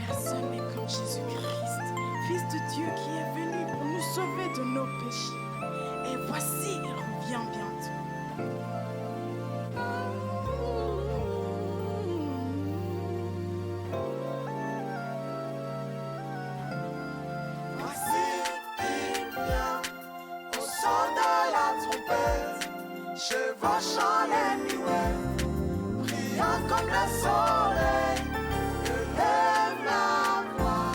Personne n'est comme Jésus-Christ, Fils de Dieu qui est venu pour nous sauver de nos péchés. Et voici, il revient bientôt. Voici, il vient au son de la trompette, chevauchant les nuées, brillant comme le soleil, élève la voix,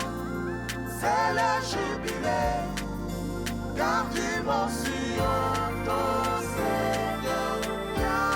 c'est le jubilé, gardez-moi sur ton Seigneur vient.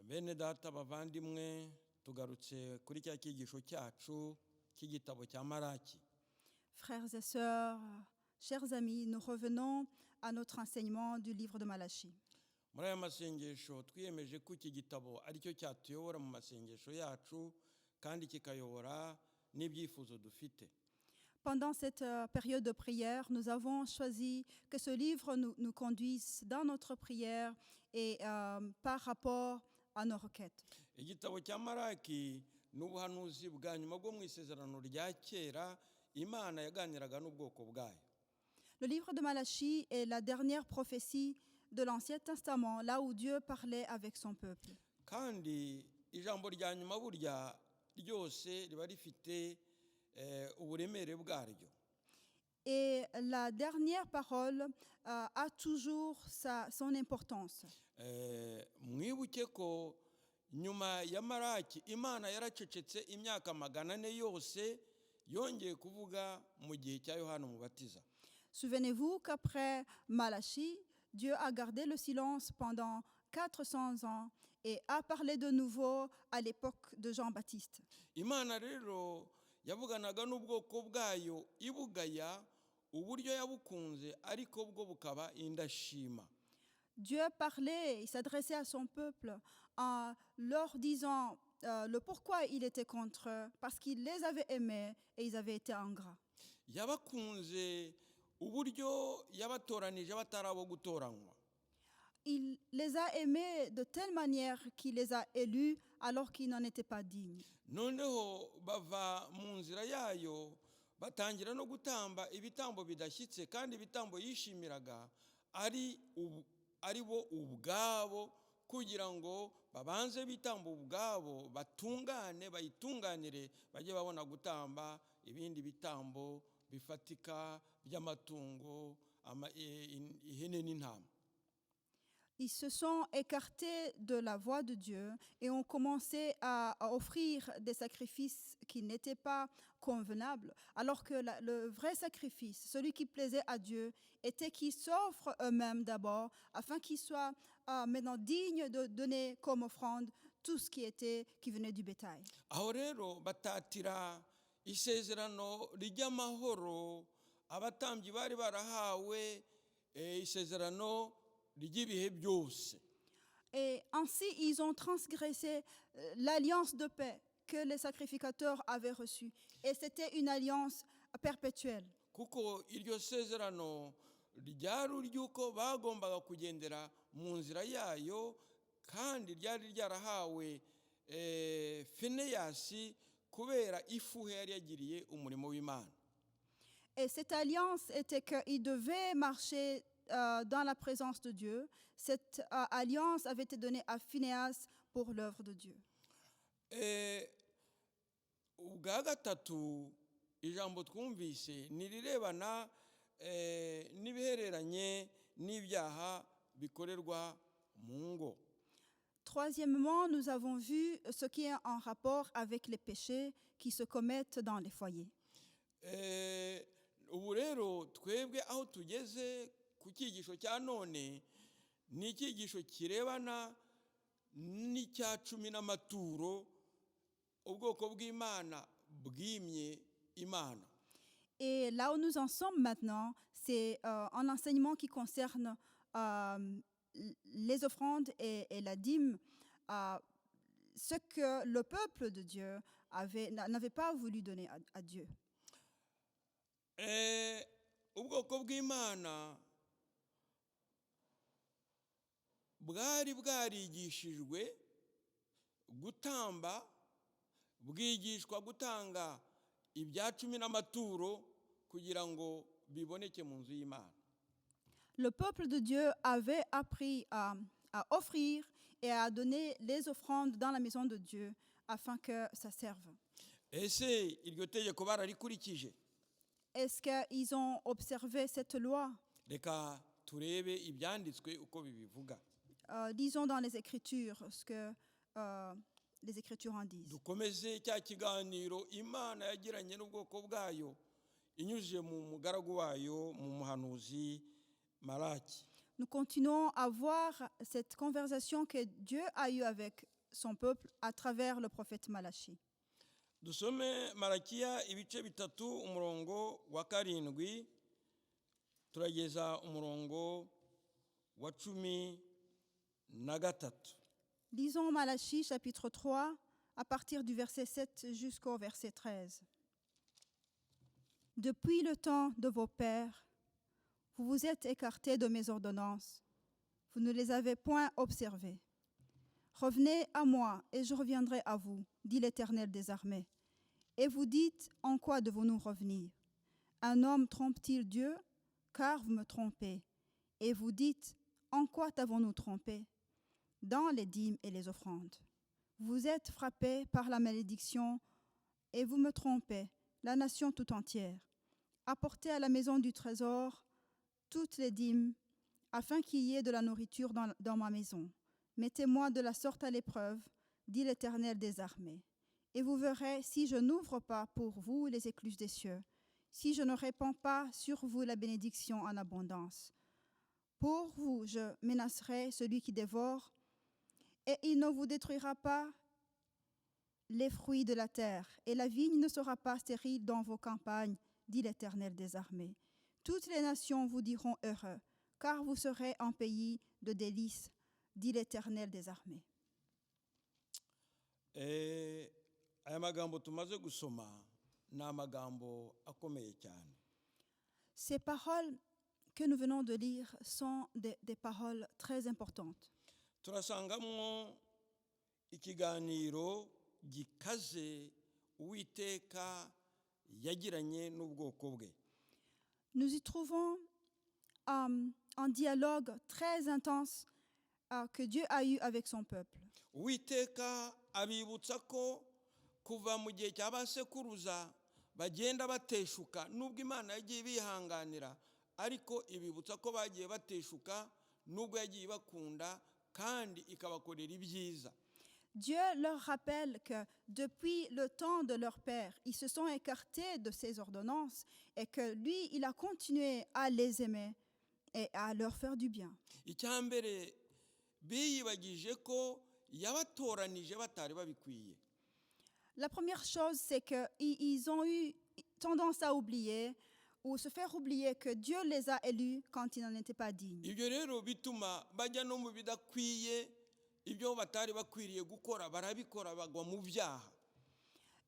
Bene data bavandimwe tugarutse kuri cya cyigisho cyacu cy'igitabo cya Malaki. Frères et sœurs, chers amis, nous revenons à notre enseignement du livre de Malachie. Muri aya masengesho twiyemeje ko iki gitabo ari cyo cyatuyobora mu masengesho yacu kandi kikayobora n'ibyifuzo dufite. Pendant cette période de prière, nous avons choisi que ce livre nous conduise dans notre prière et par rapport à nos requêtes. Igitabo cya Malaki ni ubuhanuzi bwa nyuma bwo mu isezerano rya kera Imana yaganiraga n'ubwoko bwayo. Le livre de Malachie est la dernière prophétie de l'Ancien Testament, là où Dieu parlait avec son peuple. Kandi ijambo rya nyuma burya ryose riba rifite uburemere bwaryo. Et la dernière parole a toujours son importance. Mwibuke ko nyuma ya Malaki Imana yaracecetse imyaka 400 yose yongeye kuvuga mu gihe cya Yohana Umubatiza. Souvenez-vous qu'après Malachie, Dieu a gardé le silence pendant 400 ans et a parlé de nouveau à l'époque de Jean-Baptiste. Imana rero yavuganaga n'ubwoko bwayo ibugaya uburyo yabukunze ariko bwo bukaba indashima. Dieu parlait, il s'adressait à son peuple en leur disant le pourquoi il était contre eux, parce qu'il les avait aimés et ils avaient été ingrats. Yabakunze uburyo yabatoranije batarabo gutoranywa. Il les a aimés de telle manière qu'il les a élus alors qu'ils n'en étaient pas dignes. Noneho bava mu nzira yayo batangira no gutamba ibitambo bidashyitse kandi ibitambo yishimiraga ari bo ubwabo kugira ngo babanze bitambo ubwabo batungane bayitunganire bajye babona gutamba ibindi bitambo bifatika by'amatungo ihene n'intama. Ils se sont écartés de la voie de Dieu et ont commencé à offrir des sacrifices qui n'étaient pas convenables, alors que le vrai sacrifice, celui qui plaisait à Dieu, était qu'ils s'offrent eux-mêmes d'abord, afin qu'ils soient maintenant dignes de donner comme offrande tout ce qui venait du bétail. Aho rero batatira isezerano ry'amahoro abatambyi bari barahawe isezerano ry'ibihe byose. Et ainsi, ils ont transgressé l'alliance de paix que les sacrificateurs avaient reçue. Et c'était une alliance perpétuelle. Kuko iryo sezerano ryari ry'uko bagombaga kugendera mu nzira yayo kandi ryari ryarahawe Fineyasi kubera ifuhe yari yagiriye umurimo w'Imana. Et cette alliance était qu'ils devaient marcher dans la présence de Dieu. Cette alliance avait été donnée à Phinéas pour l'œuvre de Dieu. Ubwa gatatu ijambo twumvise nirirebana n'ibihereranye n'ibyaha bikorerwa mu ngo. Troisièmement, nous avons vu ce qui est en rapport avec les péchés qui se commettent dans les foyers. Ubu rero twebwe aho tugeze ku cyigisho cya none ni icyigisho kirebana n'icya cumi n'amaturo ubwoko bw'Imana bwimye Imana. Et là où nous en sommes maintenant, c'est un enseignement qui concerne les offrandes et la dîme, ce que le peuple de Dieu n'avait pas voulu donner à Dieu. Ubwoko bw'Imana bwari bwarigishijwe gutamba, bwigishwa gutanga ibya cumi n'amaturo kugira ngo biboneke mu nzu y'Imana. Le peuple de Dieu avait appris à offrir et à donner les offrandes dans la maison de Dieu afin que ça serve. Ese iryo tegeko bararikurikije? Est-ce qu'ils ont observé cette loi? Reka turebe ibyanditswe uko bibivuga. Lisons dans les Écritures ce que les Écritures en disent. Dukomeze cya kiganiro Imana yagiranye n'ubwoko bwayo inyujije mu mugaragu wayo mu muhanuzi Malaki. Nous continuons à voir cette conversation que Dieu a eue avec son peuple à travers le prophète Malachi. Dusome Malakiya ibice bitatu umurongo wa 7 turageza umurongo wa 13. Lisons Malachi chapitre 3 à partir du verset 7 jusqu'au verset 13. Depuis le temps de vos pères, vous vous êtes écartés de mes ordonnances. Vous ne les avez point observées. Revenez à moi et je reviendrai à vous, dit l'Éternel des armées. Et vous dites, en quoi devons-nous revenir? Un homme trompe-t-il Dieu? Car vous me trompez. Et vous dites, en quoi t'avons-nous trompé? Dans les dîmes et les offrandes. Vous êtes frappés par la malédiction et vous me trompez, la nation tout entière. Apportez à la maison du trésor toutes les dîmes, afin qu'il y ait de la nourriture dans ma maison. Mettez-moi de la sorte à l'épreuve, dit l'Éternel des armées. Et vous verrez si je n'ouvre pas pour vous les écluses des cieux, si je ne répands pas sur vous la bénédiction en abondance. Pour vous, je menacerai celui qui dévore, et il ne vous détruira pas les fruits de la terre, et la vigne ne sera pas stérile dans vos campagnes, dit l'Éternel des armées. Toutes les nations vous diront heureux, car vous serez un pays de délices, dit l'Éternel des armées. Aya magambo tumaze gusoma ni amagambo akomeye cyane. Ces paroles que nous venons de lire sont des paroles très importantes. Turasangamo ikiganiro gikaze Uwiteka yagiranye n'ubwoko bwe. Nous y trouvons un dialogue très intense que Dieu a eu avec son peuple. uwiteka abibutsa ko kuva mu gihe cy'abasekuruza bagenda bateshuka nubwo imana yagiye bihanganira ariko ibibutsa ko bagiye bateshuka nubwo yagiye ibakunda kandi ikabakorera ibyiza. Dieu leur rappelle que depuis le temps de leur père, ils se sont écartés de ses ordonnances et que lui, il a continué à les aimer et à leur faire du bien. icya mbere biyibagije ko yabatoranije batari babikwiye. La première chose, c'est qu'ils ont eu tendance à oublier ou se faire oublier que Dieu les a élus quand ils n'en étaient pas dignes. ibyo rero bituma bajya no mu bidakwiye ibyo batari bakwiriye gukora barabikora bagwa mu byaha.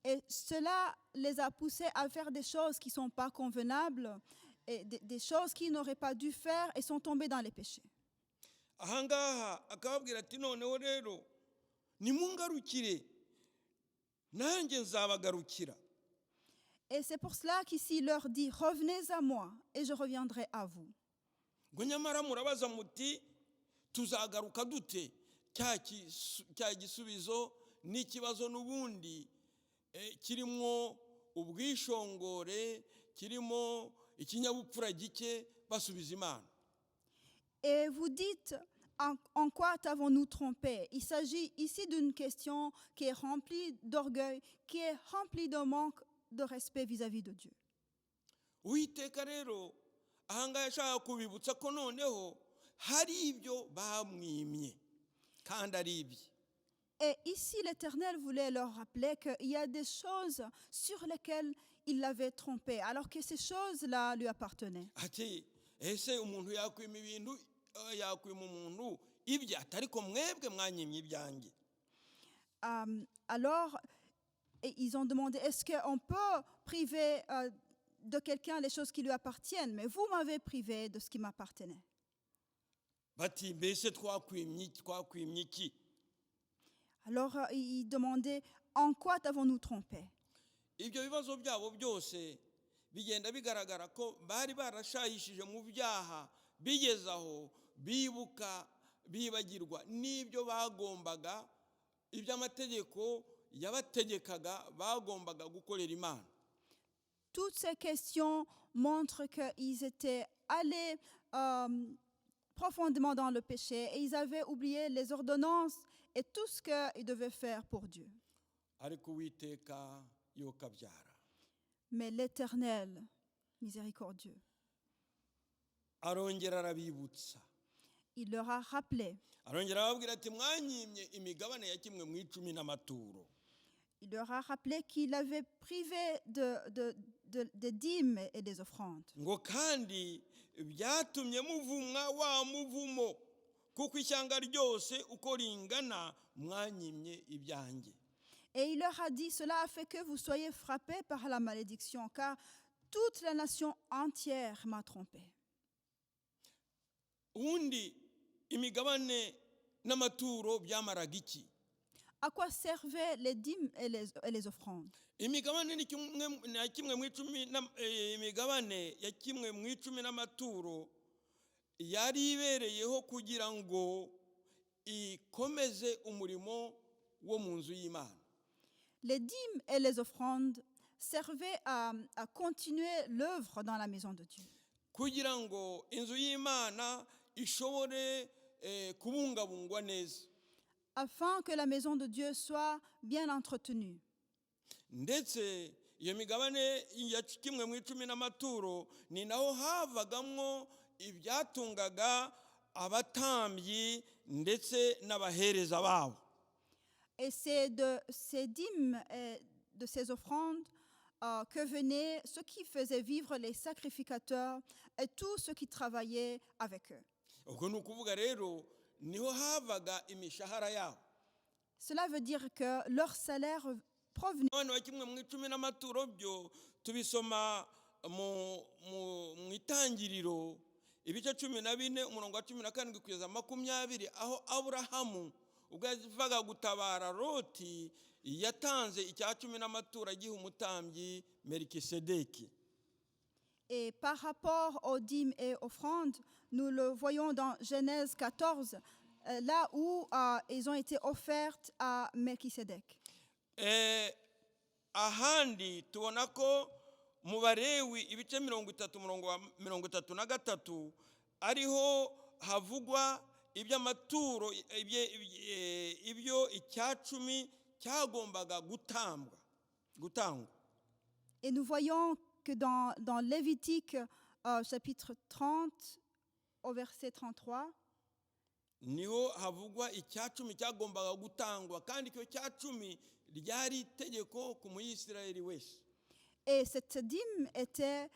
Et cela les a poussés à faire des choses qui ne sont pas convenables et des choses qu'ils n'auraient pas dû faire et sont tombés dans les péchés. ahangaha akababwira ati noneho rero nimungarukire nanjye nzabagarukira. Et c'est pour cela qu'ici il leur dit, revenez à moi et je reviendrai à vous. ngo nyamara murabaza muti tuzagaruka dute? cya gisubizo n'ikibazo n'ubundi kirimo ubwishongore, kirimo ikinyabupfura gike basubiza Imana. Et vous dites, en quoi t'avons-nous trompé? Il s'agit ici d'une question qui est remplie d'orgueil, qui est remplie de manque de respect vis-à-vis de Dieu. Uwiteka rero ahangaha yashaka kubibutsa ko noneho hari ibyo bamwimye kandi ari ibye. Et ici, l'Éternel voulait leur rappeler qu'il y a des choses sur lesquelles il l'avait trompé, alors que ces choses-là lui appartenaient. ati ese umuntu yakwima ibintu yakwima umuntu ibye atari ko mwebwe mwanyimye ibyanjye. Alors, ils ont demandé, est-ce qu'on peut priver de quelqu'un les choses qui lui appartiennent? Mais vous m'avez privé de ce qui m'appartenait. bati mbese twakwimye iki? Alors, ils demandaient, en quoi t'avons-nous trompé? ibyo bibazo byabo byose bigenda bigaragara ko bari barashayishije mu byaha bigeze aho bibuka bibagirwa n'ibyo bagombaga, iby'amategeko yabategekaga bagombaga gukorera Imana. Toutes ces questions montrent qu'ils étaient allés profondément dans le péché et ils avaient oublié les ordonnances et tout ce qu'ils devaient faire pour Dieu. ariko Uwiteka yo kabyara Mais l'Éternel, miséricordieux, arongera arabibutsa, il leur a rappelé, arongera arababwira ati mwanyimye imigabane ya kimwe mu icumi n'amaturo. il leur a rappelé qu'il avait privé des dîmes et des offrandes. ngo kandi byatumye muvumwa wa muvumo kuko ishyanga ryose uko ringana mwanyimye ibyanjye. Et il leur a dit, cela a fait que vous soyez frappés par la malédiction, car toute la nation entière m'a trompé. ubundi imigabane n'amaturo byamaraga iki? À quoi servaient les dîmes et les offrandes? imigabane ni kimwe mu icumi imigabane ya kimwe mu icumi n'amaturo yari ibereyeho kugira ngo ikomeze umurimo wo mu nzu y'Imana. Les dîmes et les offrandes servaient à continuer l'œuvre dans la maison de Dieu. kugira ngo inzu y'Imana ishobore kubungabungwa neza, afin que la maison de Dieu soit bien entretenue. ndetse iyo migabane ya kimwe mu icumi n'amaturo ni naho havagamo ibyatungaga abatambyi ndetse n'abahereza babo. Et c'est de ces dîmes et de ces offrandes que venaient ceux qui faisaient vivre les sacrificateurs et tous ceux qui travaillaient avec eux. ubwo ni ukuvuga rero niho havaga imishahara yabo. Cela veut dire que leur salaire provenait. abana wa kimwe mu icumi n'amaturo byo tubisoma mu itangiriro ibice 14 umurongo wa 17 kugeza 20, aho Aburahamu ubwo yavaga gutabara Loti yatanze icya 10 n'amaturo agiha umutambyi Melikisedeki. Et par rapport aux dîmes et offrandes, nous le voyons dans Genèse 14, là où ils ont été offertes à Melchisedec. Ahandi tubona ko mu Balewi ibice 33 ariho havugwa iby'amaturo ibyo icyacumi cyagombaga gutangwa. Et nous voyons que dans Lévitique chapitre 30 au verset 33, niho havugwa icyacumi cyagombaga gutangwa kandi icyo cyacumi ryari itegeko ku Muyisirayeli wese. et cette dîme était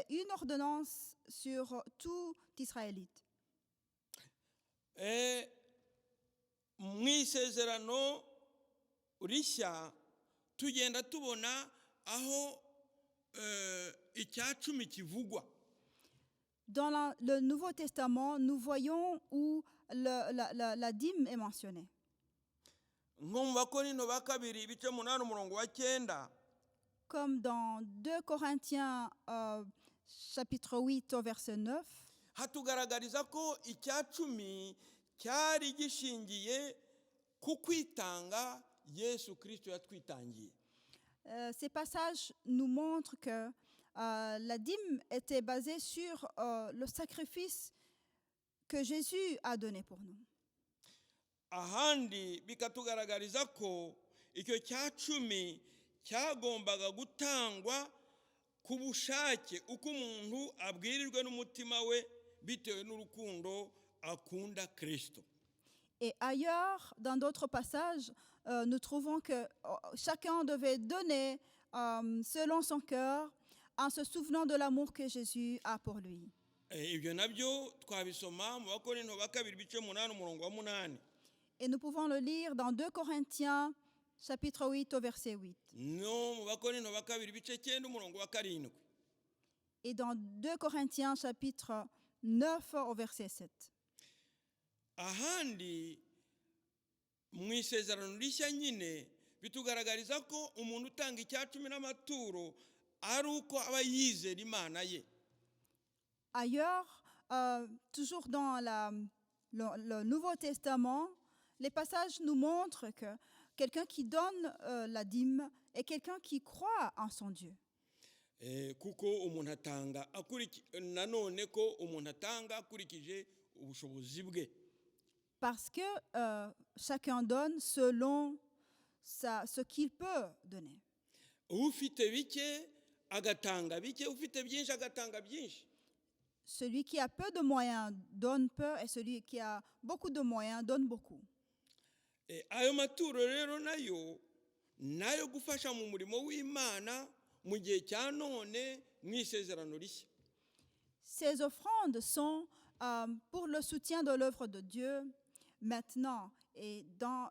une ordonnance sur tout Israélite. Mu isezerano rishya tugenda tubona aho icyacumi kivugwa. Dans le Nouveau Testament, nous voyons où la dîme est mentionnée. Nko mu Bakorinto ba kabiri ibice 8:9, Comme dans 2 Corinthiens chapitre 8 au verset 9, hatugaragariza ko icyacumi cyari gishingiye ku kwitanga Yesu Kristo yatwitangiye. ces passages nous montrent que la dîme était basée sur le sacrifice que Jésus a donné pour nous. Ahandi bikatugaragariza ko icyo cyacumi cyagombaga gutangwa ku bushake uko umuntu abwirijwe n'umutima we bitewe n'urukundo akunda Kristo. Et ailleurs, dans d'autres passages, nous trouvons que chacun devait donner selon son cœur en se souvenant de l'amour que Jésus a pour lui. Ibyo nabyo twabisoma mu Bakorinto ba kabiri ibice 8:8. Et nous pouvons le lire dans 2 Corinthiens chapitre 8 au verset 8. No mu Bakorinto ba kabiri ibice 9:7. Et dans 2 Corinthiens chapitre 9 au verset 7. Ahandi mu isezerano rishya nyine bitugaragariza ko umuntu utanga icyacumi n'amaturo ari uko aba yizera Imana ye. Ailleurs, toujours dans le Nouveau Testament, les passages nous montrent que quelqu'un qui donne la dîme est quelqu'un qui croit en son Dieu. Kuko umuntu atanga nanone ko umuntu atanga akurikije ubushobozi bwe. Parce que chacun donne selon ce qu'il peut donner. Ufite bike agatanga bike, ufite byinshi agatanga byinshi. Celui qui a peu de moyens donne peu et celui qui a beaucoup de moyens donne beaucoup. Ayo maturo rero nayo gufasha mu murimo w'Imana mu gihe cya none mu isezerano rishya. Ces offrandes sont pour le soutien de l'œuvre de Dieu maintenant et dans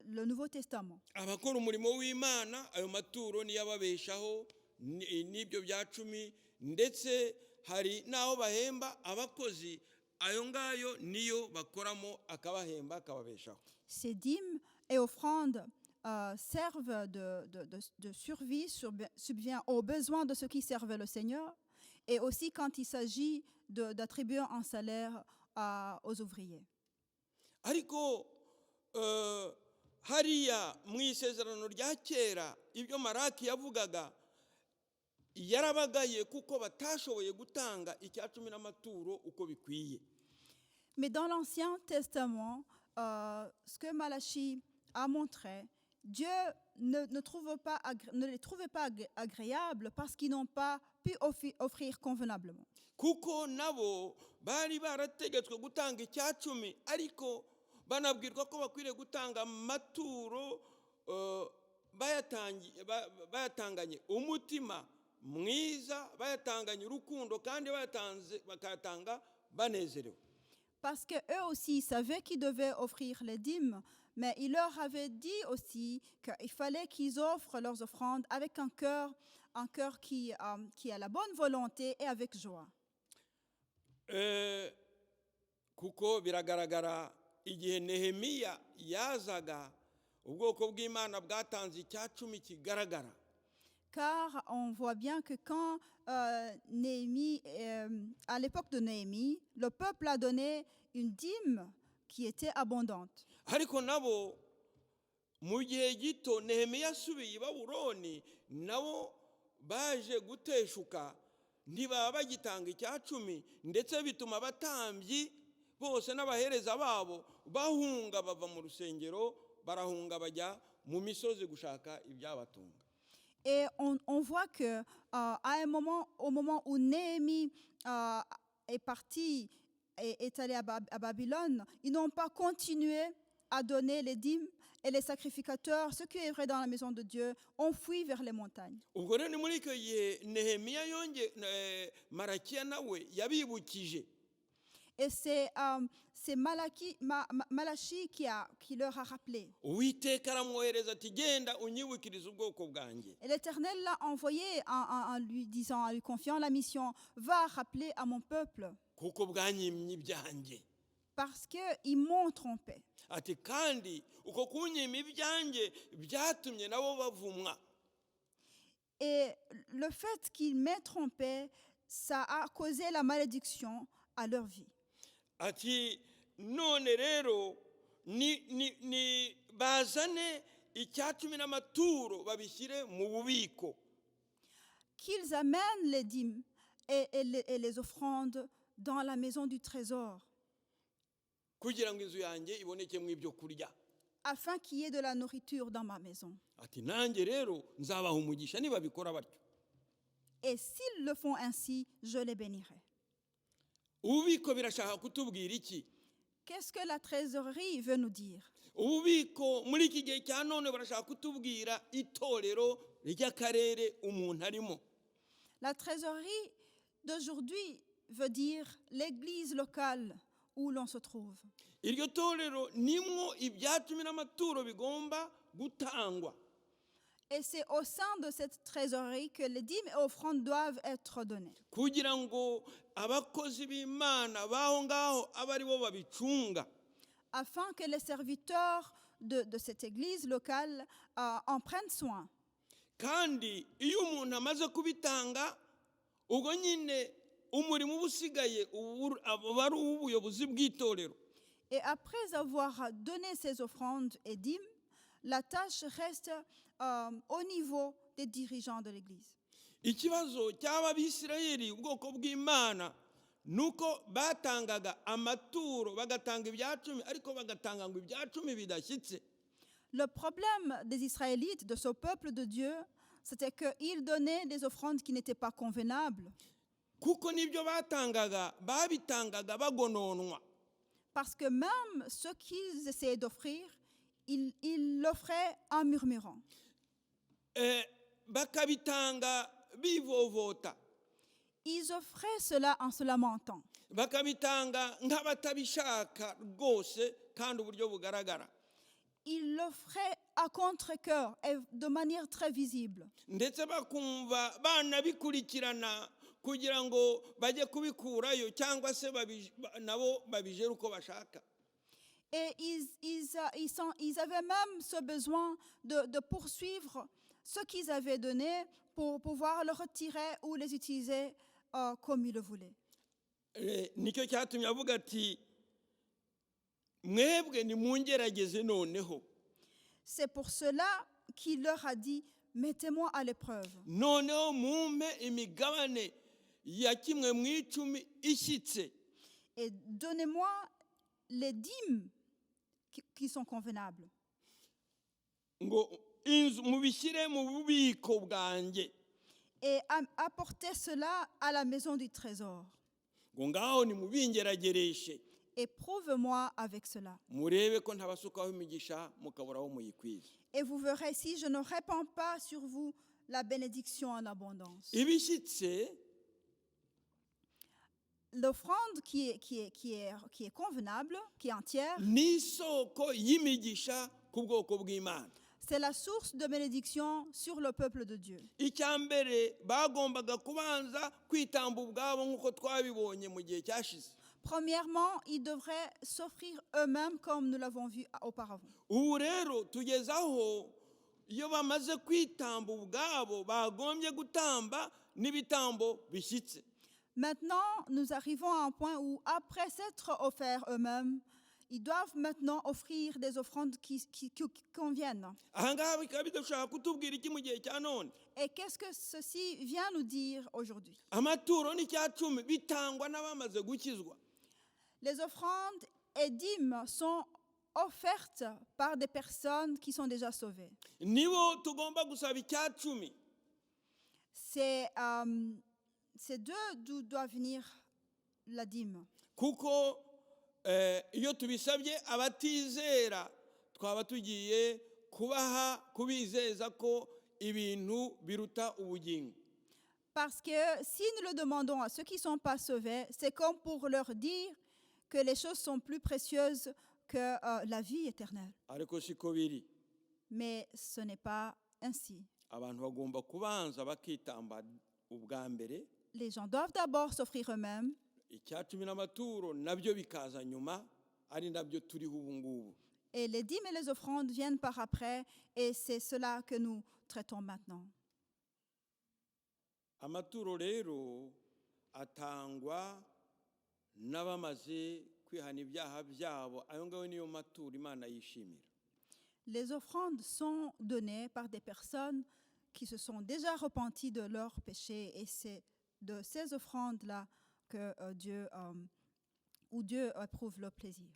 le Nouveau Testament. Abakora umurimo w'Imana ayo maturo niyo ababeshaho n'ibyo byacumi, ndetse hari naho bahemba abakozi ayo ngayo niyo bakoramo akabahemba akababeshaho. Ces dîmes et offrandes servent de survie, subvient aux besoins de ceux qui servent le Seigneur, et aussi quand il s'agit d'attribuer un salaire aux ouvriers. Ariko hariya mu isezerano rya kera ibyo Maraki yavugaga yarabagaye kuko batashoboye gutanga icyacumi n'amaturo uko bikwiye. Mais dans l'Ancien Testament, ce que Malachie a montré, Dieu ne les trouvait pas agréables parce qu'ils n'ont pas pu offrir convenablement. Kuko nabo bari barategetswe gutanga icyacumi ariko banabwirwa ko bakwiriye gutanga amaturo bayatanganye umutima mwiza, bayatanganye urukundo kandi bakayatanga banezerewe. Parce qu'eux aussi savaient qu'ils devaient offrir les dîmes, mais il leur avait dit aussi qu'il fallait qu'ils offrent leurs offrandes avec un cœur qui a la bonne volonté et avec joie. Kuko biragaragara igihe Nehemiya yazaga ubwoko bw'Imana bwatanze icyacumi kigaragara. car on voit bien que quand Néhémie, à l'époque de Néhémie, le peuple a donné une dîme qui était abondante. ariko nabo mu gihe gito nehemiya asubiye i babuloni nabo baje guteshuka ntibaba bagitanga icya cumi, ndetse bituma abatambyi bose n'abahereza babo bahunga bava mu rusengero, barahunga bajya mu misozi gushaka ibyabatunga. Et on voit que au moment où Néhémie est parti et est allé à Babylone, ils n'ont pas continué à donner les dîmes, et les sacrificateurs, ceux qui œuvraient dans la maison de Dieu, ont fui vers les montagnes. ubwo rero ni muri icyo gihe nehemiya marakiya nawe yabibukije. Et c'est Malachi qui leur a rappelé. Uwiteka aramwohereza ati genda unyibukirize ubwoko bwanjye. Et l'Éternel l'a envoyé en lui disant, en lui confiant la mission, va rappeler à mon peuple, kuko bwanyimye ibyanjye. parce qu'ils m'ont trompé. Ati kandi uko kunyima ibyanjye byatumye nabo bavumwa. Et le fait qu'ils m'aient trompé, ça a causé la malédiction à leur vie. Ati none rero ni bazane icyacumi n'amaturo babishyire mu bubiko. Qu'ils amènent les dîmes et les offrandes dans la maison du trésor, Kugira ngo inzu yanjye ibonekemo ibyo kurya. afin qu'il y ait de la nourriture dans ma maison. Ati nanjye rero nzabaha umugisha nibabikora batyo. Et s'ils le font ainsi, je les bénirai. Ububiko birashaka kutubwira iki? Qu'est-ce que la trésorerie veut nous dire? Ububiko muri iki gihe cya none barashaka kutubwira itorero ry'akarere umuntu arimo. La trésorerie d'aujourd'hui veut dire l'église locale où l'on se trouve. Iryo torero nimwo ibyacumi n'amaturo bigomba gutangwa. Et c'est au sein de cette trésorerie que les dîmes et offrandes doivent être données, Kugira ngo abakozi b'Imana baho ngaho abe ari bo babicunga. afin que les serviteurs de cette église locale en prennent soin. Kandi iyo umuntu amaze kubitanga, ubwo nyine umurimo uba usigaye aba ari uw'ubuyobozi bw'itorero. Et après avoir donné ces offrandes et dîmes, la tâche reste au niveau des dirigeants de l'église. Ikibazo cy'Abisirayeli ubwoko bw'Imana nuko batangaga amaturo, bagatanga ibyacumi, ariko bagatanga ngo ibyacumi bidashyitse. Le problème des Israélites, de ce peuple de Dieu, c'était qu'ils donnaient des offrandes qui n'étaient pas convenables, Kuko nibyo batangaga babitangaga bagononwa. parce que même ce qu'ils essayaient d'offrir, ils l'offraient en murmurant. Bakabitanga bivovota, Ils offraient cela en se lamentant. bakabitanga nk'abatabishaka rwose kandi uburyo bugaragara. Ils l'offraient à contre-cœur et de manière très visible. Ndetse bakumva banabikurikirana kugira ngo bajye kubikurayo cyangwa se nabo babijere uko bashaka. Et ils avaient même ce besoin de poursuivre ce qu'ils avaient donné pour pouvoir le retirer ou les utiliser comme ils le voulaient. Nicyo cyatumye avuga ati mwebwe nimungerageze noneho. C'est pour cela qu'il leur a dit, mettez-moi à l'épreuve Noneho mumpe imigabane ya kimwe mu icumi ishyitse. et donnez-moi les dîmes qui sont convenables. Ngo inzu mubishyire mu bubiko bwanjye. Et apportez cela à la maison du trésor. Ngo ngaho nimubingeragereshe Et prouve-moi avec cela. murebe ko ntabasukaho imigisha mukabura aho muyikwiza. Et vous verrez si je ne répands pas sur vous la bénédiction en abondance. Ibishyitse L'offrande qui est convenable, qui est entière, ni isoko y'imigisha ku bwoko bw'Imana. c'est la source de bénédiction sur le peuple de Dieu. Icya mbere bagombaga kubanza kwitamba ubwabo nk'uko twabibonye mu gihe cyashize. Premièrement, ils devraient s'offrir eux-mêmes comme nous l'avons vu auparavant. Ubu rero tugeze aho iyo bamaze kwitamba ubwabo bagombye gutamba n'ibitambo bishyitse. Maintenant, nous arrivons à un point où, après s'être offerts eux-mêmes, ils doivent maintenant offrir des offrandes qui conviennent. Aha ngaha bikaba bidashobora kutubwira iki mu gihe cya none? Et qu'est-ce que ceci vient nous dire aujourd'hui? Amaturo n'icyacumi bitangwa n'abamaze gukizwa. Les offrandes et dîmes sont offertes par des personnes qui sont déjà sauvées. Nibo tugomba gusaba icyacumi. C'est d'où doit venir la dîme. Kuko iyo tubisabye abatizera twaba tugiye kubizeza ko ibintu biruta ubugingo. Parce que si nous le demandons à ceux qui ne sont pas sauvés, c'est comme pour leur dire que les choses sont plus précieuses que la vie éternelle. Ariko siko biri. Mais ce n'est pas ainsi. Abantu bagomba kubanza bakitamba ubwa mbere. Les gens doivent d'abord s'offrir eux-mêmes. Icyacumi n'amaturo nabyo bikaza nyuma ari nabyo turiho ubu ngubu. Et les dîmes et les offrandes viennent par après, et c'est cela que nous traitons maintenant. Amaturo rero atangwa n'abamaze kwihana ibyaha byabo, ayo ngayo niyo maturo Imana yishimira. Les offrandes sont données par des personnes qui se sont déjà repenties de leurs péchés, et c'est de ces offrandes-là que Dieu éprouve le plaisir.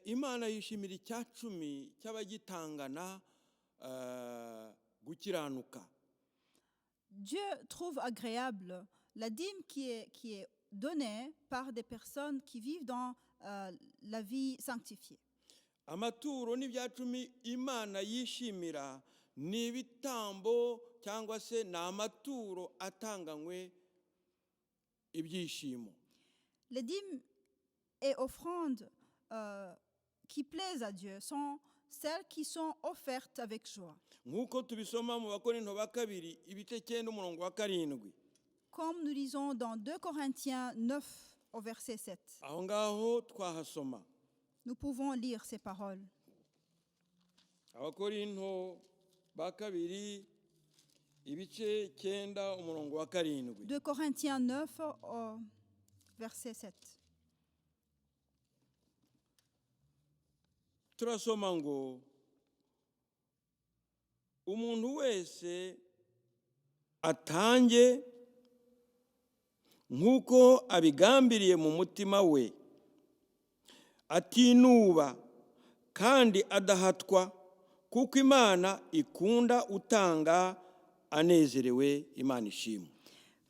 Imana yishimira icyacumi cy'abagitangana gukiranuka. Dieu trouve agréable la dîme qui est donnée par des personnes qui vivent dans la vie sanctifiée. Amaturo n'ibyacumi Imana yishimira ni ibitambo cyangwa se ni amaturo atanganywe ibyishimo. Les dîmes et offrandes qui plaisent à Dieu sont celles qui sont offertes avec joie. Nk'uko tubisoma mu Bakorinto ba kabiri ibice 9 umurongo wa 7. Comme nous lisons dans 2 Corinthiens 9 au verset 7. Aho ngaho twahasoma. Nous pouvons lire ces paroles. Abakorinto ba kabiri ibice 9 umurongo wa 7. 2 Corinthiens 9 au verset 7. Turasoma ngo umuntu wese atange nk'uko abigambiriye mu mutima we, atinuba kandi adahatwa, kuko Imana ikunda utanga anezerewe. Imana ishimwe.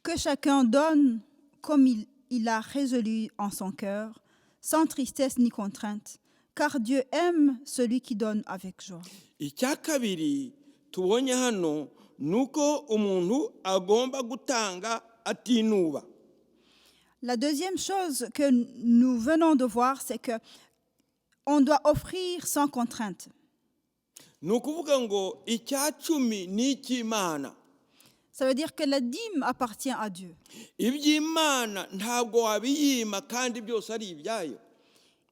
Que chacun donne comme il a résolu en son cœur, sans tristesse ni contrainte, car Dieu aime celui qui donne avec joie. Icya kabiri tubonye hano nuko umuntu agomba gutanga atinuba. La deuxième chose que nous venons de voir, c'est que on doit offrir sans contrainte. Nukuvuga ngo icyacumi ni icy'Imana. Ça veut dire que la dîme appartient à Dieu. Iby'Imana ntabwo wabiyima kandi byose ari ibyayo.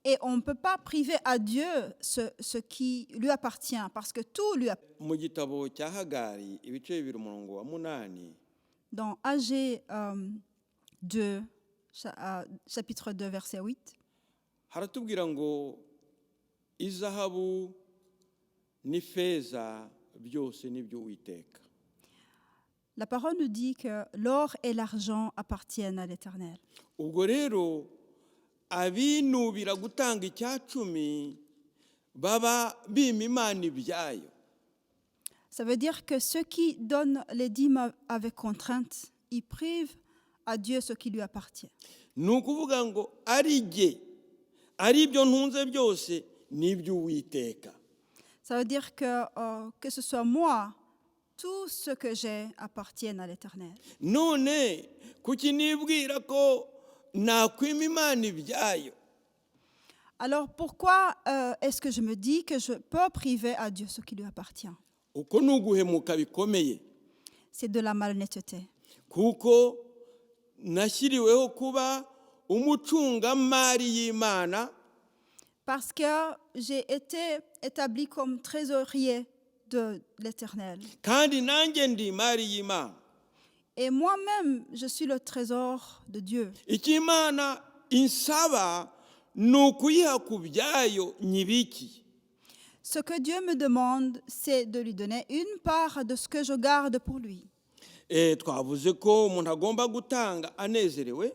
Et on ne peut pas priver à Dieu ce qui lui appartient, parce que tout lui appartient. Mu gitabo cya Hagari ibice 2 umurongo wa 8. Dans Agé 2, chapitre 2, verset 8, haratubwira ngo izahabu n'ifeza byose nibyo Uwiteka. la parole nous dit que l'or et l'argent appartiennent à l'Éternel. Ubwo rero abinubira gutanga icyacumi baba bima Imana ibyayo. Ça veut dire que ceux qui donnent les dîmes avec contrainte, ils privent à Dieu ce qui lui appartient. Nukuvuga ngo ari jye ari byo ntunze byose nibyo Uwiteka. Ça veut dire que ce soit moi, tout ce que j'ai appartient à l'Éternel. None kuki nibwira ko nakwima Imana ibyayo? Alors pourquoi est-ce que je me dis que je peux priver à Dieu ce qui lui appartient? Uko nuguhemuka bikomeye. C'est de la malhonnêteté. Kuko nashyiriweho kuba umucungamari y'Imana. Parce que j'ai été établi comme trésorier de l'Éternel. kandi nanjye ndi imari y'Imana. Et moi-même, je suis le trésor de Dieu. Icyo Imana insaba ni ukuyiha ku byayo nyibiki. Ce que Dieu me demande, c'est de lui donner une part de ce que je garde pour lui. Twavuze ko umuntu agomba gutanga anezerewe,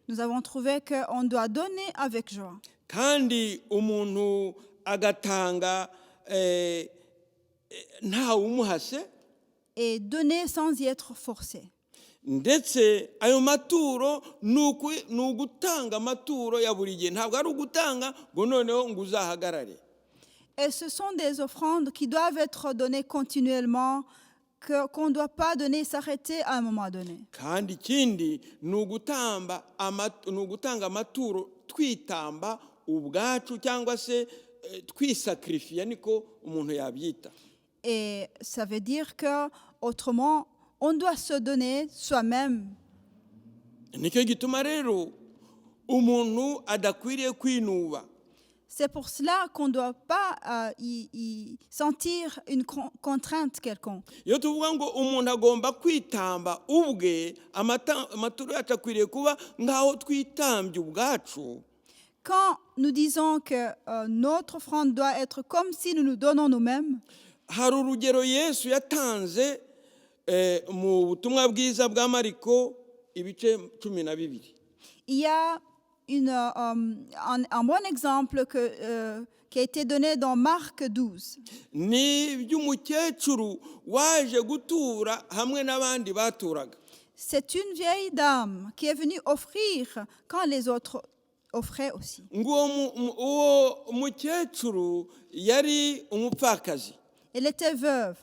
Nous avons trouvé qu'on doit donner avec joie. kandi umuntu agatanga ntawe umuhase, Et donner sans y être forcé. ndetse ayo maturo ni ugutanga amaturo ya buri gihe, ntabwo ari ugutanga ngo noneho ngo uzahagarare. Et ce sont des offrandes qui doivent être données continuellement, qu'on ne doit pas donner, s'arrêter à un moment donné. kandi ikindi ni ugutanga amaturo twitamba ubwacu cyangwa se twisakirifiya, niko umuntu yabyita. Et ça veut dire qu'autrement, on doit se donner soi-même. Nicyo gituma rero umuntu adakwiriye kwinuba. C'est pour cela qu'on ne doit pas y sentir une contrainte quelconque. Iyo tuvuga ngo umuntu agomba kwitamba ubwe, amaturo yacu akwiriye kuba nk'aho twitambye ubwacu. Quand nous disons que notre offrande doit être comme si nous nous donnons nous-mêmes, Hari urugero Yesu yatanze mu butumwa bwiza bwa Mariko ibice 12. il y a un bon exemple qui a été donné dans Marc 12. Ni iby'umukecuru waje gutura hamwe n'abandi baturaga. C'est une vieille dame qui est venue offrir quand les autres offraient aussi. Uwo mukecuru yari umupfakazi. Elle était veuve.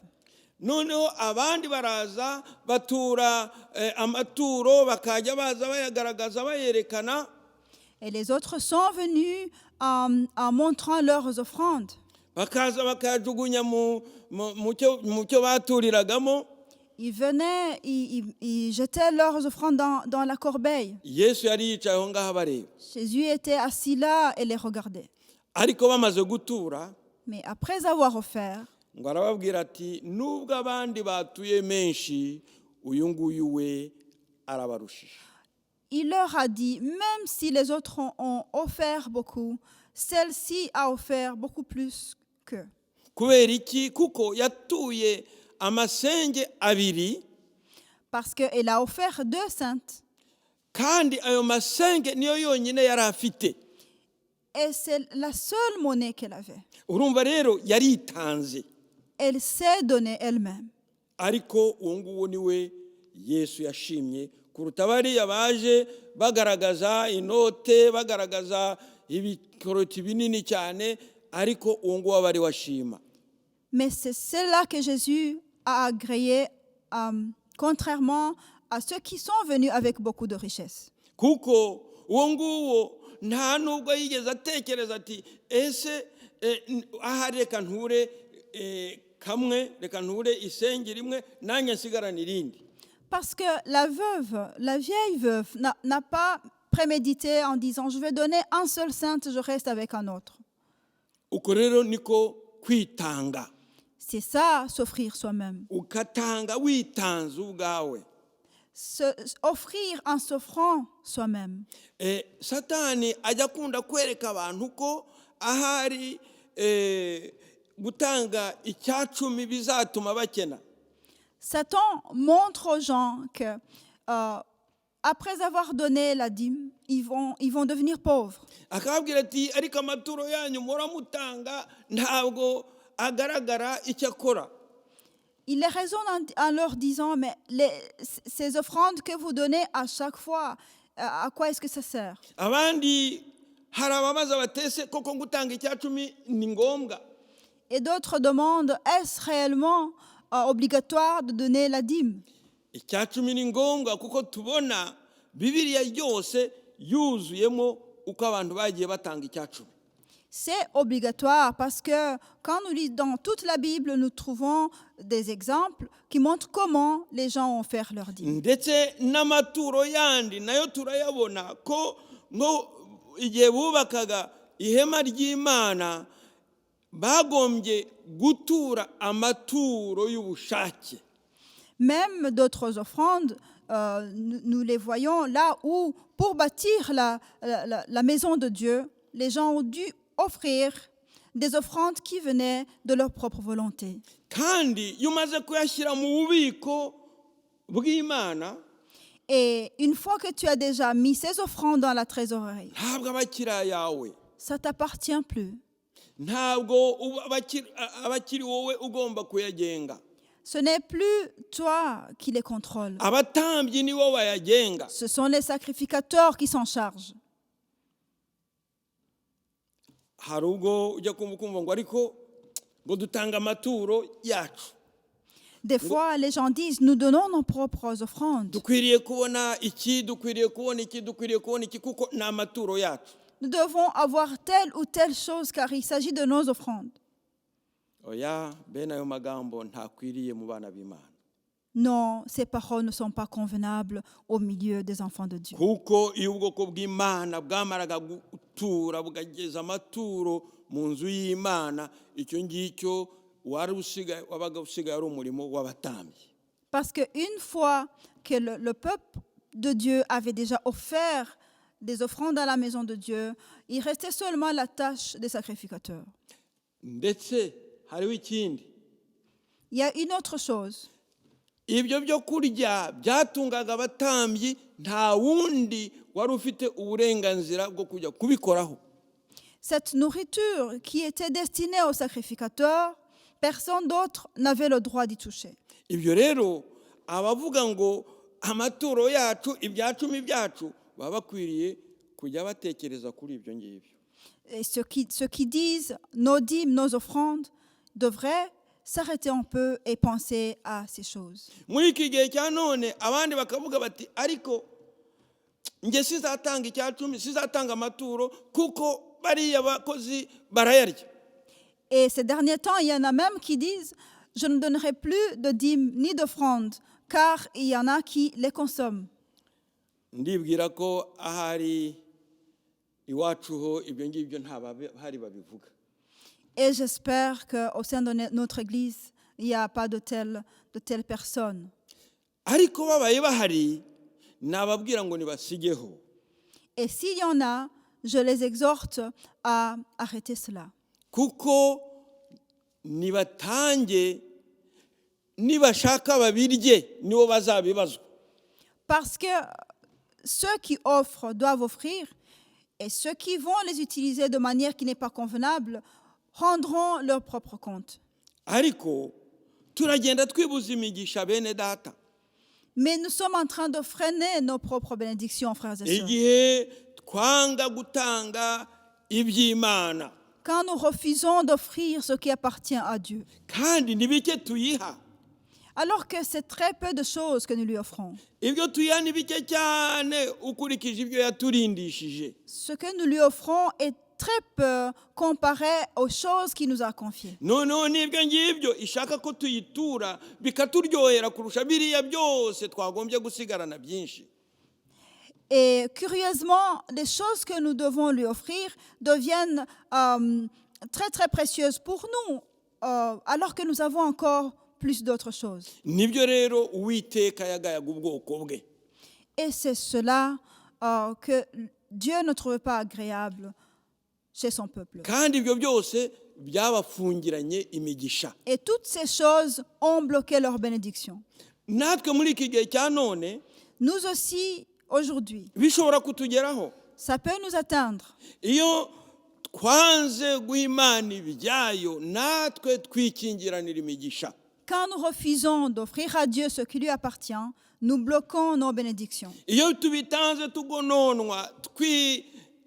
Noneho abandi baraza batura amaturo, bakajya baza bayagaragaza bayerekana. Et les autres sont venus en montrant leurs offrandes. Bakaza bakajugunya mu cyo baturiragamo. Ils venaient, ils jetaient leurs offrandes dans la corbeille. Yesu yari yicaye aho ngaho abareba. Jésus était assis là et les regardait. Ariko bamaze gutura, Mais après avoir offert, ngo arababwira ati nubwo abandi batuye menshi, uyu nguyu we arabarushije. il leur a dit, même si les autres ont offert beaucoup, celle-ci a offert beaucoup plus qu'eux. Kubera iki? Kuko yatuye amasenge abiri, Parce qu'elle a offert 2 cents. kandi ayo masenge niyo yonyine yari afite. Et c'est la seule monnaie qu'elle avait. Urumva rero yaritanze. Elle s'est donnée elle-même. Ariko uwo nguwo niwe Yesu yashimye kuruta bariya baje bagaragaza inote, bagaragaza ibikoroti binini cyane, ariko uwo nguwo bari washima. Mais c'est cela que Jésus a agréé, contrairement à ceux qui sont venus avec beaucoup de richesses. Kuko uwo nguwo nta nubwo yigeze atekereza ati ese ahari reka nture kamwe, reka nture isenge rimwe, nanjye nsigarane irindi. Parce que la vieille veuve n'a pas prémédité en disant je vais donner un seul cent, je reste avec un autre. Uko rero niko kwitanga. C'est ça, s'offrir soi-même. Ukatanga witanze ubwawe. Offrir en s'offrant soi-même. Satani ajya akunda kwereka abantu ko ahari gutanga icyacumi bizatuma bakena. Satan montre aux gens que après avoir donné la dîme, ils vont devenir pauvres. Akababwira ati ariko amaturo yanyu muramutanga ntabwo agaragara icyo akora. Il les raisonne en leur disant, mais ces offrandes que vous donnez à chaque fois, à quoi est-ce que ça sert? Abandi hari ababaza batese koko gutanga icyacumi ni ngombwa. Et d'autres demandent, est-ce réellement obligatoire de donner la dîme? Icyacumi ni ngombwa kuko tubona Bibiliya yose yuzuyemo uko abantu bagiye batanga icyacumi. C'est obligatoire parce que quand nous lisons dans toute la Bible, nous trouvons des exemples qui montrent comment les gens ont fait leur dîme. Ndetse n'amaturo yandi nayo turayabona ko ngo igihe bubakaga ihema ry'Imana bagombye gutura amaturo y'ubushake. Même d'autres offrandes, nous les voyons là où, pour bâtir la maison de Dieu, les gens ont dû offrir des offrandes qui venaient de leur propre volonté. Kandi iyo umaze kuyashyira mu bubiko bw'Imana, Et une fois que tu as déjà mis ces offrandes dans la trésorerie, ntabwo aba akiri ayawe. ça ne t'appartient plus. Ntabwo aba akiri wowe ugomba kuyagenga. Ce n'est plus toi qui les contrôles. Abatambyi nibo bayagenga. Ce sont les sacrificateurs qui s'en chargent. Hari ubwo ujya kumva ngo ariko ngo dutanga amaturo yacu. Des fois, les gens disent, nous donnons nos propres offrandes. Dukwiriye kubona iki, dukwiriye kubona iki, dukwiriye kubona iki kuko ni amaturo yacu. Nous devons avoir telle ou telle chose car il s'agit de nos offrandes. Oya, bene ayo magambo ntakwiriye mu bana b'Imana. Non, ces paroles ne sont pas convenables au milieu des enfants de Dieu. Kuko iyo ubwoko bw'Imana bwamaraga gutura bugageza amaturo mu nzu y'Imana, icyo ngicyo wabaga usigaye ari umurimo w'abatambyi. Parce qu'une fois que le peuple de Dieu avait déjà offert des offrandes à la maison de Dieu, il restait seulement la tâche des sacrificateurs. Ndetse hariho ikindi. Il y a une autre chose. Ibyo byo kurya byatungaga abatambyi, nta wundi wari ufite uburenganzira bwo kujya kubikoraho. Cette nourriture qui était destinée aux sacrificateurs, personne d'autre n'avait le droit d'y toucher. Ibyo rero abavuga ngo amaturo yacu ibyacumi byacu baba bakwiriye kujya batekereza kuri ibyo ngibyo. Et ceux qui disent nos dîmes, nos offrandes, devraient s'arrêter un peu et penser à ces choses. Muri iki gihe cya none abandi bakavuga bati ariko nge sizatanga icyacumi, sizatanga amaturo kuko bariya bakozi barayarya. Et ces derniers temps, il y en a même qui disent je ne donnerai plus de dîmes ni d'offrandes, car il y en a qui les consomment. Ndibwira ko ahari iwacu ho ibyo ngibyo nta bahari babivuga. Et j'espère qu'au sein de notre Église, il n'y a pas de telles personnes. Ariko babaye bahari nababwira ngo nibasigeho. Et s'il y en a, je les exhorte à arrêter cela. Kuko nibatange nibashaka babirye nibo bazabibazwa. Parce que ceux qui offrent doivent offrir, et ceux qui vont les utiliser de manière qui n'est pas convenable rendront leur propre compte. Ariko turagenda twibuza imigisha bene data. Mais nous sommes en train de freiner nos propres bénédictions, frères et sœurs. Igihe twanga gutanga iby'Imana. Quand nous refusons d'offrir ce qui appartient à Dieu, Kandi nibike tuyiha. alors que c'est très peu de choses que nous lui offrons. Ibyo tuyiha nibike cyane ukurikije ibyo yaturindishije. Ce que nous lui offrons est très peu comparé aux choses qu'il nous a confiées. Noneho nibyo ngibyo ishaka ko tuyitura bikaturyohera kurusha biriya byose twagombye gusigarana byinshi. Et curieusement, les choses que nous devons lui offrir deviennent très très précieuses pour nous, alors que nous avons encore plus d'autres choses. Nibyo rero Uwiteka yagayaga ubwoko bwe. Et c'est cela que Dieu ne trouve pas agréable chez son peuple. Kandi ibyo byose byabafungiranye imigisha. Et toutes ces choses ont bloqué leur bénédiction. Natwe muri iki gihe cya none Nous aussi, aujourd'hui, bishobora kutugeraho. ça peut nous atteindre. Iyo twanze guha Imana ibyayo natwe twikingiranira imigisha. Quand nous refusons d'offrir à Dieu ce qui lui appartient, nous bloquons nos bénédictions. Iyo tubitanze tugononwa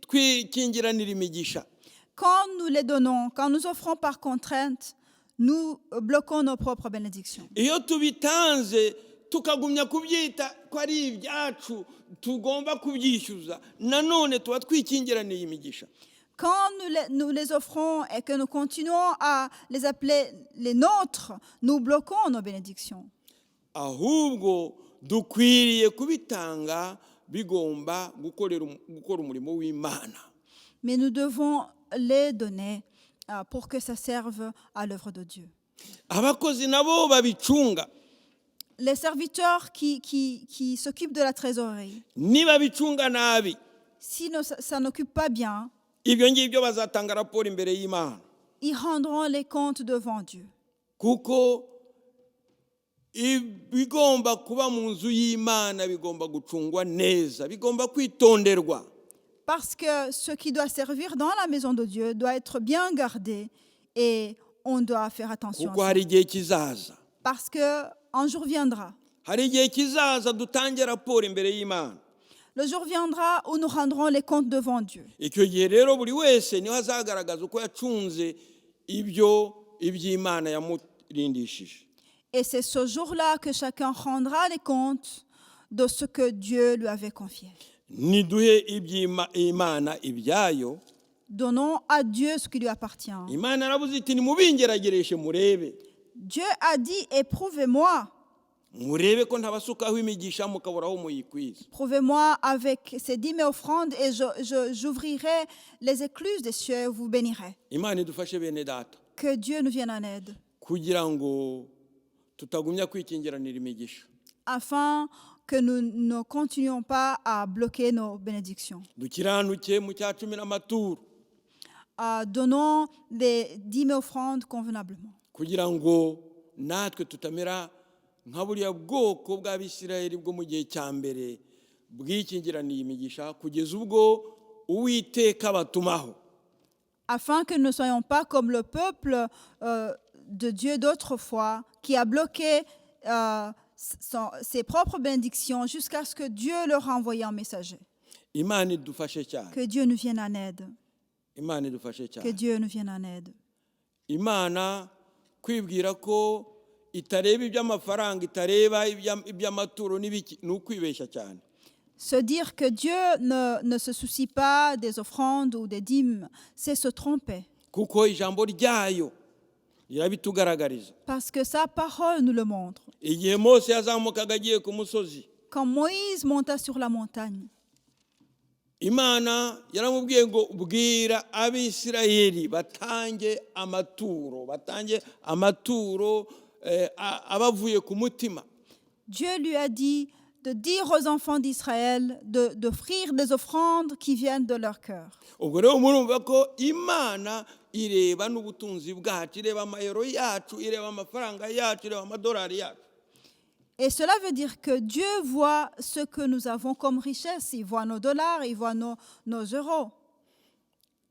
twikingiranira imigisha. Quand nous les donnons, quand nous offrons par contrainte, nous bloquons nos propres bénédictions. Iyo tubitanze tukagumya kubyita ko ari ibyacu tugomba kubyishyuza, nanone tuba twikingiraniye imigisha. Quand nous les offrons et que nous continuons à les appeler les nôtres, nous bloquons nos bénédictions. Ahubwo dukwiriye kubitanga bigomba gukora umurimo w'Imana. Mais nous devons les donner pour que ça serve à l'œuvre de Dieu. abakozi nabo babicunga Les serviteurs qui s'occupent de la trésorerie, nibabicunga nabi si ça n'occupe pas bien, ibyo ngibyo bazatanga raporo imbere y'Imana, ils rendront les comptes devant Dieu. kuko ibigomba kuba mu nzu y'Imana bigomba gucungwa neza, bigomba kwitonderwa. Parce que ce qui doit servir dans la maison de Dieu doit être bien gardé et on doit faire attention kuko à ça. hari igihe kizaza, Parce qu'un jour viendra. hari igihe kizaza dutange raporo imbere y'Imana. Le jour viendra où nous rendrons les comptes devant Dieu. Icyo gihe rero buri wese niho azagaragaza uko yacunze iby'Imana yamurindishije. Et c'est ce jour-là que chacun rendra les comptes de ce que Dieu lui avait confié. Niduhe iby'Imana ibyayo. Donnons à Dieu ce qui lui appartient. Imana yaravuze iti nimubingeragereshe murebe, Dieu a dit, éprouvez-moi. murebe ko ntabasukaho imigisha mukaburaho muyikwiza. Prouvez-moi avec ces 10 000 offrandes et j'ouvrirai les écluses des cieux et vous bénirai. Imana idufashe bene data Que Dieu nous vienne en aide kugira ngo tutagumya kwikingiranira imigisha, afin que nous ne continuions pas à bloquer nos bénédictions. dukiranuke mu cya cumi n'amaturo, Donnons les 10 000 offrandes convenablement. kugira ngo natwe tutamera nka buriya bwoko bw'Abisirayeli bwo mu gihe cya mbere bwikingiraniye imigisha kugeza ubwo Uwiteka batumaho. Afin que nous ne soyons pas comme le peuple de Dieu d'autrefois qui a bloqué ses propres bénédictions jusqu'à ce que Dieu leur a envoyé un messager. Imana idufashe cyane, Que Dieu nous vienne en aide. Imana idufashe Que cyane. Dieu nous vienne en aide. Imana kwibwira ko itareba iby'amafaranga, itareba iby'amaturo n'ibiki, ni ukwibeshya cyane. Se dire que Dieu ne se soucie pas des offrandes ou des dîmes, c'est se tromper. Kuko ijambo ryayo rirabitugaragariza. Parce que sa parole nous le montre. Igihe Mose yazamukaga agiye ku musozi, Quand Moïse monta sur la montagne, Imana yaramubwiye ngo bwira Abisirayeli batange amaturo abavuye ku mutima. Dieu lui a dit de dire aux enfants d'Israël d'offrir des offrandes qui viennent de leur cœur. Ubwo rero murumva ko Imana ireba n'ubutunzi bwacu, ireba amayero yacu, ireba amafaranga yacu, ireba amadolari yacu. Et cela veut dire que Dieu voit ce que nous avons comme richesse. Il voit nos dollars, il voit nos euros.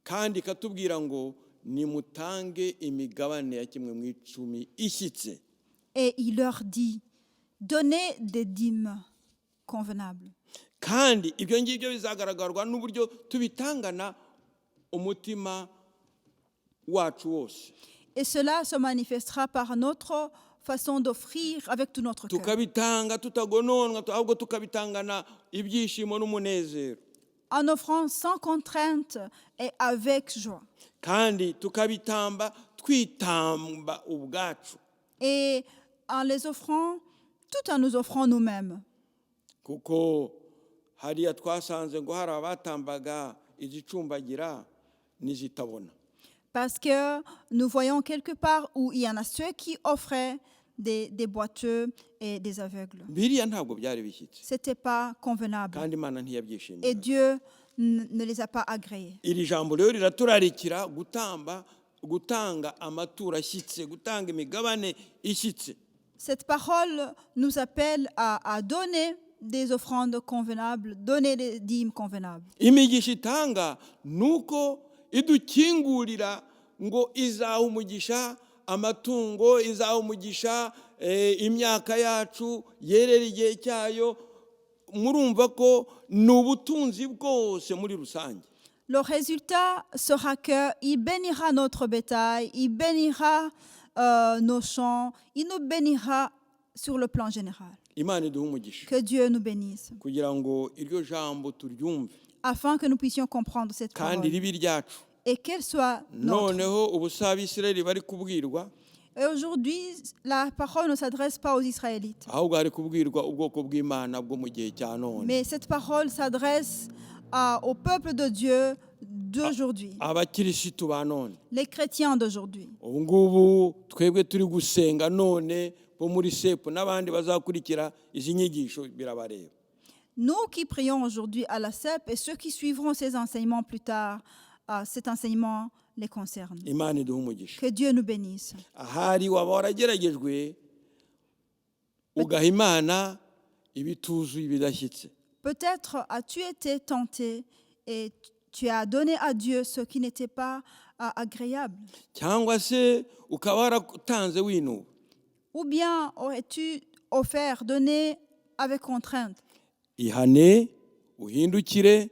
Kandi katubwira ngo nimutange imigabane ya kimwe mu icumi ishyitse. Et il leur dit, donnez des dîmes convenables. Kandi ibyo ngibyo bizagaragarwa n'uburyo tubitangana umutima wacu wose. Et cela se manifestera par notre façon d'offrir avec tout notre cœur. Tukabitanga tutagononwa, ahubwo tukabitangana ibyishimo n'umunezero. En offrant sans contrainte et avec joie. Kandi tukabitamba twitamba ubwacu. Et en les offrant, tout en nous offrant nous-mêmes. Kuko hariya twasanze ngo hari abatambaga izicumbagira n'izitabona. Parce que nous voyons quelque part où il y en a ceux qui offraient des boiteux et des aveugles. Biriya ntabwo byari bishyitse, Ce n'était pas convenable. kandi Imana ntiyabyishimiye. Et Dieu ne les a pas agréés. Iri jambo rero riraturarikira gutanga amaturo ashyitse, gutanga imigabane ishyitse. Cette parole nous appelle à donner des offrandes convenables, donner des dîmes convenables. Imigisha itanga nuko idukingurira ngo izaha umugisha amatungo, izaha umugisha imyaka yacu yerera igihe cyayo. Murumva ko ni ubutunzi bwose muri rusange. Le résultat sera qu'il bénira notre bétail, il bénira nos champs, il nous bénira sur le plan général. Imana iduhe umugisha Que Dieu nous bénisse, kugira ngo iryo jambo turyumve afin que nous puissions comprendre cette kandi parole ribe iryacu. et qu'elle soit notre. Noneho ubusa Abisirayeli bari kubwirwa, Et aujourd'hui, la parole ne s'adresse pas aux Israélites, ahubwo hari kubwirwa ubwoko bw'Imana bwo mu gihe cya none. mais cette parole s'adresse au peuple de Dieu d'aujourd'hui, abakirisitu ba none les chrétiens d'aujourd'hui. ubu ngubu twebwe turi gusenga none bo muri sepu n'abandi bazakurikira izi nyigisho birabareba. Nous qui prions aujourd'hui à la CEP et ceux qui suivront ces enseignements plus tard, cet enseignement les concerne. Imana iduhe umugisha. Que Dieu nous bénisse. Ahari waba warageragejwe ugaha Imana ibituzuye ibidashyitse. Peut-être as-tu été tenté et tu as donné à Dieu ce qui n'était pas agréable. Cyangwa se ukaba waratanze winuba. Ou bien aurais-tu offert, donné avec contrainte. Ihane uhindukire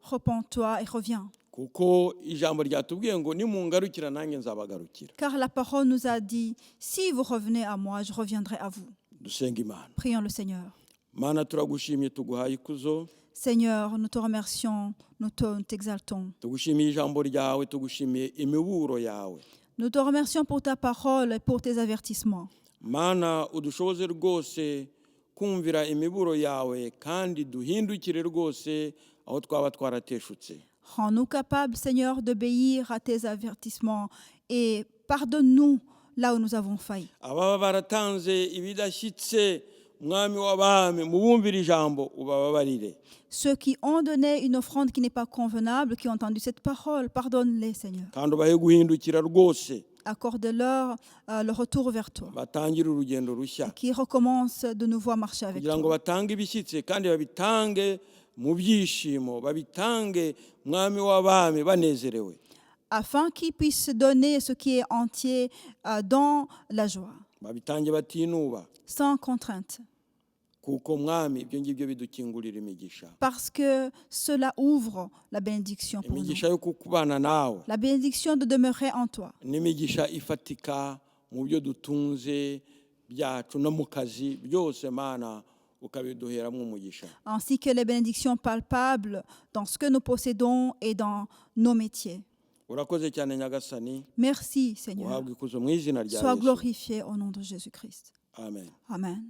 Repens-toi et reviens. kuko ijambo ryatubwiye ngo nimungarukira nanjye nzabagarukira. Car la parole nous a dit, si vous revenez à moi, je reviendrai à vous. Dusenga Imana. Prions le Seigneur. Mana turagushimye tuguhaye ikuzo. Seigneur, nous te remercions, nous t'exaltons. Tugushimiye ijambo ryawe, tugushimiye imiburo yawe. Nous te remercions pour ta parole et pour tes avertissements. Mana udushoboze rwose kumvira imiburo yawe kandi duhindukire rwose aho twaba twarateshutse. Rends-nous capables, Seigneur, d'obéir à tes avertissements et pardonne-nous là où nous avons failli. Ababa baratanze ibidashyitse mwami w'abami mubumvira ijambo ubababarire. Ceux qui ont donné une offrande qui n'est pas convenable, qui ont entendu cette parole, pardonne-les, Seigneur. Kandi ubahe guhindukira rwose Accorde-leur le retour vers toi, batangire urugendo rushya qui recommence de nouveau à marcher avec kugira ngo toi. batange ibishyitse kandi babitange mu byishimo, babitange mwami w'abami banezerewe. Afin qu'ils puissent donner ce qui est entier dans la joie, Babitange batinuba sans contrainte. kuko mwami ibyo ngibyo bidukingurira imigisha. Parce que cela ouvre la bénédiction pour nous. Imigisha yo kukubana nawe La bénédiction de demeurer en toi. n'imigisha ifatika mu byo dutunze byacu no mu kazi byose Mana ukabiduheramo umugisha. Ainsi que les bénédictions palpables dans ce que nous possédons et dans nos métiers. Urakoze cyane Nyagasani. Merci, Seigneur. Uhabwe ikuzo mu izina rya Sois Yesu. glorifié au nom de Jésus-Christ. Amen. Amen.